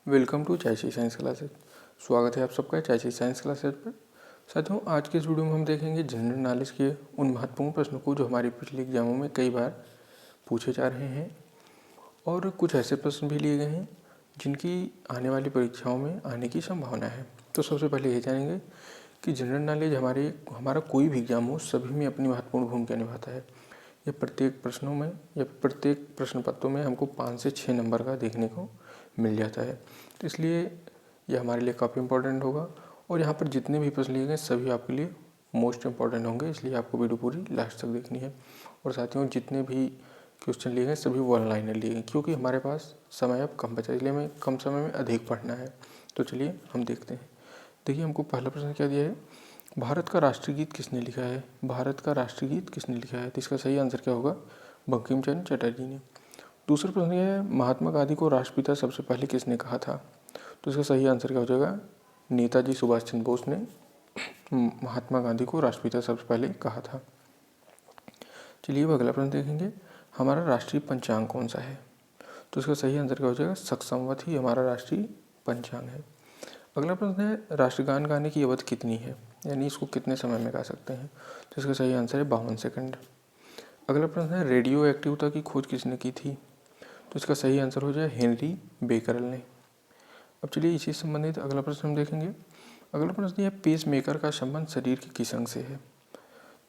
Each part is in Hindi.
वेलकम टू चाइशी साइंस क्लासेज। स्वागत है आप सबका चाइशी साइंस क्लासेज पर। साथियों, आज के इस वीडियो में हम देखेंगे जनरल नॉलेज के उन महत्वपूर्ण प्रश्नों को जो हमारे पिछले एग्जामों में कई बार पूछे जा रहे हैं और कुछ ऐसे प्रश्न भी लिए गए हैं जिनकी आने वाली परीक्षाओं में आने की संभावना है। तो सबसे पहले ये जानेंगे कि जनरल नॉलेज हमारा कोई भी एग्जाम हो सभी में अपनी महत्वपूर्ण भूमिका निभाता है। ये प्रत्येक प्रश्नों में या प्रत्येक प्रश्न पत्रों में हमको 5 से 6 नंबर का देखने को मिल जाता है। तो इसलिए यह हमारे लिए काफ़ी इम्पोर्टेंट होगा और यहाँ पर जितने भी प्रश्न लिए गए सभी आपके लिए मोस्ट इम्पॉर्टेंट होंगे, इसलिए आपको वीडियो पूरी लास्ट तक देखनी है। और साथियों, जितने भी क्वेश्चन लिए गए सभी वन लाइनर लिए गए क्योंकि हमारे पास समय अब कम बचा, इसलिए हमें कम समय में अधिक पढ़ना है। तो चलिए हम देखते हैं। देखिए, हमको पहला प्रश्न क्या दिया है, भारत का राष्ट्रीय गीत किसने लिखा है। भारत का राष्ट्रीय गीत किसने लिखा है, तो इसका सही आंसर क्या होगा, बंकिम चंद्र चटर्जी ने। दूसरा प्रश्न यह है, महात्मा गांधी को राष्ट्रपिता सबसे पहले किसने कहा था, तो इसका सही आंसर क्या हो जाएगा, नेताजी सुभाष चंद्र बोस ने महात्मा गांधी को राष्ट्रपिता सबसे पहले कहा था। चलिए अब अगला प्रश्न देखेंगे, हमारा राष्ट्रीय पंचांग कौन सा है, तो इसका सही आंसर क्या हो जाएगा, शक संवत ही हमारा राष्ट्रीय पंचांग है। अगला प्रश्न है, राष्ट्रगान गाने की अवधि कितनी है, यानी इसको कितने समय में गा सकते हैं, तो इसका सही आंसर है 52 सेकंड। अगला प्रश्न है, रेडियो एक्टिविटी की खोज किसने की थी, तो इसका सही आंसर हो जाए हेनरी बेकरल ने। अब चलिए इसी से संबंधित अगला प्रश्न हम देखेंगे। अगला प्रश्न है, पेस मेकर का संबंध शरीर के किस अंग से है,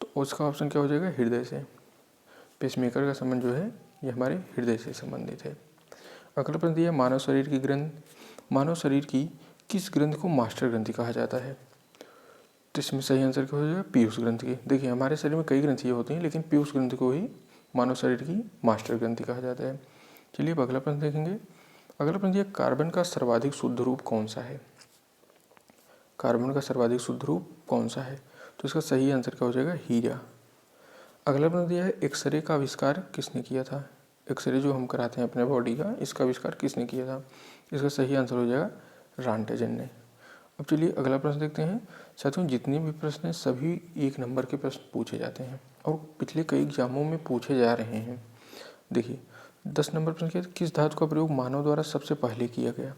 तो उसका ऑप्शन क्या हो जाएगा, हृदय से। पेस मेकर का संबंध जो है ये हमारे हृदय से संबंधित है। अगला प्रश्न है, मानव शरीर की किस ग्रंथि को मास्टर ग्रंथि कहा जाता है, तो इसमें सही आंसर क्या हो जाएगा, पीयूष ग्रंथि की। देखिए, हमारे शरीर में कई ग्रंथियाँ होती हैं लेकिन पीयूष ग्रंथि को ही मानव शरीर की मास्टर ग्रंथि कहा जाता है। चलिए अब अगला प्रश्न देखेंगे। अगला प्रश्न है, कार्बन का सर्वाधिक शुद्ध रूप कौन सा है, कार्बन का सर्वाधिक शुद्ध रूप कौन सा है, तो इसका सही आंसर क्या हो जाएगा, हीरा। अगला प्रश्न दिया है, एक्सरे का आविष्कार किसने किया था, एक्सरे जो हम कराते हैं अपने बॉडी का, इसका आविष्कार किसने किया था, इसका सही आंसर हो जाएगा रांटेजन ने। अब चलिए अगला प्रश्न देखते हैं। साथियों, जितने भी प्रश्न हैं सभी 1 नंबर के प्रश्न पूछे जाते हैं और पिछले कई एग्जामों में पूछे जा रहे हैं। देखिए 10 नंबर प्रश्न क्या है, किस धातु का प्रयोग मानव द्वारा सबसे पहले किया गया,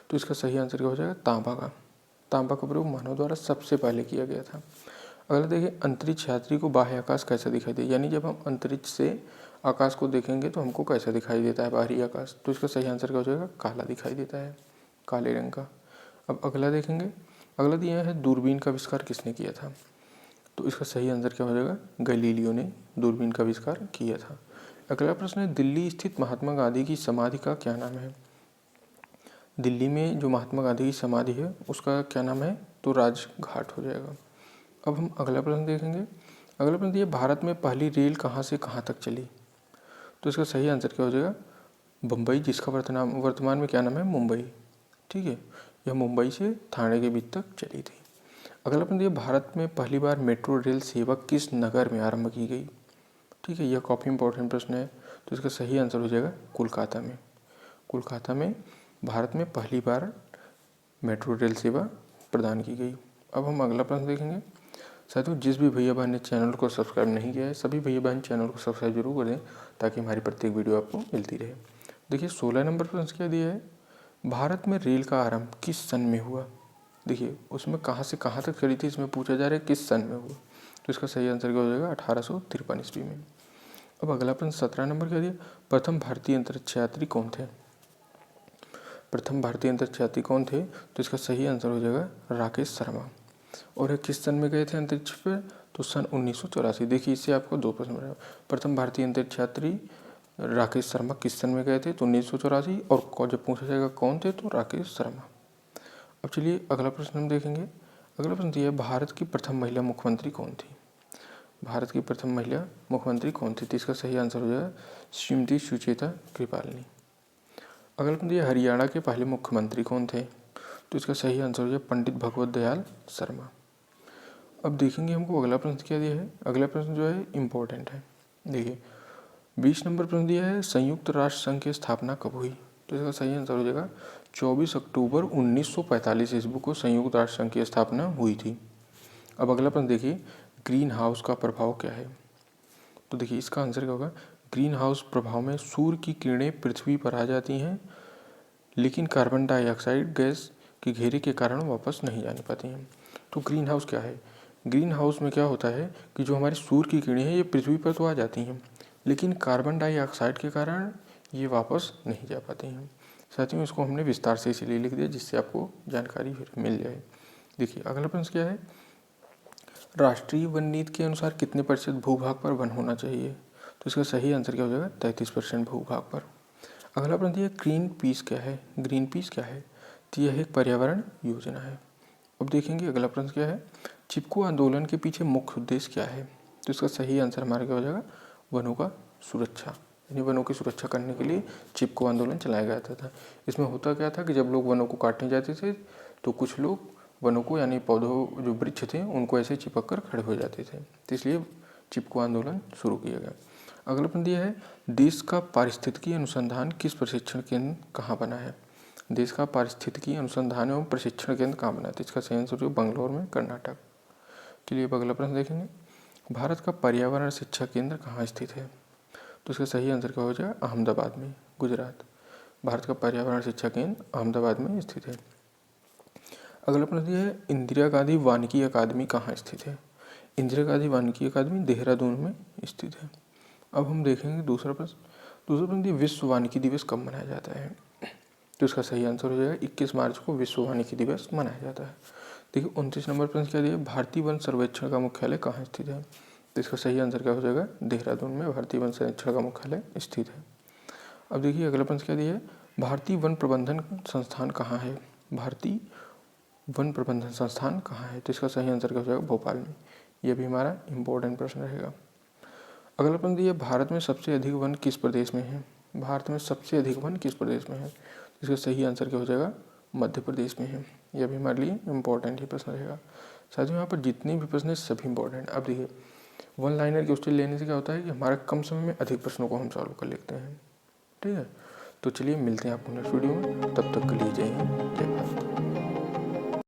तो इसका सही आंसर क्या हो जाएगा, तांबा का प्रयोग मानव द्वारा सबसे पहले किया गया था। अगला देखिए, अंतरिक्ष यात्री को बाह्य आकाश कैसा दिखाई दे, यानी जब हम अंतरिक्ष से आकाश को देखेंगे तो हमको कैसा दिखाई देता है बाहरी आकाश, तो इसका सही आंसर क्या हो जाएगा, काला दिखाई देता है, काले रंग का। अब अगला देखेंगे। अगला दिया है, दूरबीन का आविष्कार किसने किया था, तो इसका सही आंसर क्या हो जाएगा, गैलीलियो ने दूरबीन का आविष्कार किया था। अगला प्रश्न है, दिल्ली स्थित महात्मा गांधी की समाधि का क्या नाम है, दिल्ली में जो महात्मा गांधी की समाधि है उसका क्या नाम है, तो राजघाट हो जाएगा। अब हम अगला प्रश्न देखेंगे। अगला प्रश्न ये, भारत में पहली रेल कहाँ से कहाँ तक चली, तो इसका सही आंसर क्या हो जाएगा, बम्बई, जिसका वर्तमान में क्या नाम है, मुंबई। ठीक है, यह मुंबई से ठाणे के बीच तक चली थी। अगला प्रश्न ये, भारत में पहली बार मेट्रो रेल सेवा किस नगर में आरंभ की गई, ठीक है, यह काफ़ी इंपॉर्टेंट प्रश्न है, तो इसका सही आंसर हो जाएगा कोलकाता में। कोलकाता में भारत में पहली बार मेट्रो रेल सेवा प्रदान की गई। अब हम अगला प्रश्न देखेंगे। साथियों, जिस भी भैया बहन ने चैनल को सब्सक्राइब नहीं किया है सभी भैया बहन चैनल को सब्सक्राइब जरूर कर दें ताकि हमारी प्रत्येक वीडियो आपको मिलती रहे। देखिए 16 नंबर प्रश्न क्या दिया है, भारत में रेल का आरंभ किस सन में हुआ, देखिए उसमें कहाँ से कहाँ तक चली थी, इसमें पूछा जा रहा है किस सन में हुआ, तो इसका सही आंसर क्या हो जाएगा, 1853 ईस्वी में। अब अगला प्रश्न 17 नंबर क्या दिया, प्रथम भारतीय अंतरिक्ष यात्री कौन थे, प्रथम भारतीय अंतरिक्ष यात्री कौन थे, तो इसका सही आंसर हो जाएगा राकेश शर्मा। और किस सन में गए थे अंतरिक्ष पर, तो सन 1984। देखिए इससे आपको 2 प्रश्न बना, प्रथम भारतीय अंतरिक्ष यात्री राकेश शर्मा किस सन में गए थे, तो 1984, और जब पूछा जाएगा कौन थे, तो राकेश शर्मा। अब चलिए अगला प्रश्न हम देखेंगे। अगला प्रश्न ये है, भारत की प्रथम महिला मुख्यमंत्री कौन थी, भारत की प्रथम महिला मुख्यमंत्री कौन थी, तो इसका सही आंसर हो जाएगा श्रीमती सुचेता कृपालनी। अगला प्रश्न ये, हरियाणा के पहले मुख्यमंत्री कौन थे, तो इसका सही आंसर हो जाए पंडित भगवत दयाल शर्मा। अब देखेंगे हमको अगला प्रश्न क्या दिया है। अगला प्रश्न जो है इम्पोर्टेंट है। देखिए 20 नंबर प्रश्न दिया है, संयुक्त राष्ट्र संघ की स्थापना कब हुई, तो इसका सही आंसर हो जाएगा 24 अक्टूबर 1945 ईस्वी को संयुक्त राष्ट्र संघ की स्थापना हुई थी। अब अगला प्रश्न देखिए, ग्रीन हाउस का प्रभाव क्या है, तो देखिए इसका आंसर क्या होगा, ग्रीन हाउस प्रभाव में सूर्य की किरणें पृथ्वी पर आ जाती हैं लेकिन कार्बन डाइऑक्साइड गैस के घेरे के कारण वापस नहीं जाने पाती हैं। तो ग्रीन हाउस क्या है? ग्रीन हाउस में क्या होता है कि जो हमारी सूर्य की किरणें हैं ये पृथ्वी पर तो आ जाती हैं, लेकिन कार्बन डाइऑक्साइड के कारण ये वापस नहीं जा पाती हैं। साथियों, इसको हमने विस्तार से इसीलिए लिख दिया जिससे आपको जानकारी मिल जाए। देखिए अगला प्रश्न क्या है, राष्ट्रीय वन नीति के अनुसार कितने प्रतिशत भूभाग पर वन होना चाहिए? तो इसका सही आंसर क्या हो जाएगा? 33% भूभाग पर। अगला प्रश्न है, ग्रीन पीस क्या है? ग्रीन पीस क्या है? तो यह एक पर्यावरण योजना है। अब देखेंगे अगला प्रश्न क्या है, चिपको आंदोलन के पीछे मुख्य उद्देश्य क्या है? तो इसका सही आंसर हमारा क्या हो जाएगा? वनों का सुरक्षा, यानी वनों की सुरक्षा करने के लिए चिपको आंदोलन चलाया गया था। इसमें होता क्या था कि जब लोग वनों को काटने जाते थे तो कुछ लोग वनों को, यानी पौधों जो वृक्ष थे उनको ऐसे चिपक कर खड़े हो जाते थे, तो इसलिए चिपको आंदोलन शुरू किया गया। अगला प्रश्न यह है, देश का पारिस्थितिकी अनुसंधान किस प्रशिक्षण केंद्र कहाँ बना है? देश का पारिस्थितिकी अनुसंधान एवं प्रशिक्षण केंद्र कहाँ बना है? तो इसका सही आंसर हो बंगलौर में, कर्नाटक। चलिए अब अगला प्रश्न देखेंगे, भारत का पर्यावरण शिक्षा केंद्र कहाँ स्थित है? तो इसका सही आंसर क्या हो जाएगा? अहमदाबाद में, गुजरात। भारत का पर्यावरण शिक्षा केंद्र अहमदाबाद में स्थित है। अगला प्रश्न है, इंदिरा गांधी वानिकी अकादमी कहाँ स्थित है? इंदिरा गांधी वानिकी अकादमी देहरादून में स्थित है। अब हम देखेंगे दूसरा प्रश्न। दूसरा प्रश्न, विश्व वानिकी दिवस कब मनाया जाता है? तो इसका सही आंसर हो जाएगा 21 मार्च को विश्व वानिकी दिवस मनाया जाता है। देखिए 29 नंबर प्रश्न क्या दिया, भारतीय वन सर्वेक्षण का मुख्यालय कहाँ स्थित है? तो इसका सही आंसर क्या हो जाएगा? देहरादून में भारतीय वन सर्वेक्षण का मुख्यालय स्थित है। अब देखिए अगला प्रश्न क्या दिया है, भारतीय वन प्रबंधन संस्थान कहाँ है? भारतीय वन प्रबंधन संस्थान कहाँ है? तो इसका सही आंसर क्या हो जाएगा? भोपाल में। यह भी हमारा इम्पोर्टेंट प्रश्न रहेगा। अगला प्रश्न दिया, भारत में सबसे अधिक वन किस प्रदेश में है? भारत में सबसे अधिक वन किस प्रदेश में है? इसका सही आंसर क्या हो जाएगा? मध्य प्रदेश में है। यह भी हमारे लिए इम्पोर्टेंट ही प्रश्न रहेगा। साथियों यहाँ पर जितने भी प्रश्न है सभी इम्पोर्टेंट। अब देखिए वन लाइनर क्वेश्चन लेने से क्या होता है कि हमारा कम समय में अधिक प्रश्नों को हम सॉल्व कर लेते हैं। ठीक है, तो चलिए मिलते हैं आपको नेक्स्ट वीडियो में, तब तक के लिए जय हिंद, जय भारत।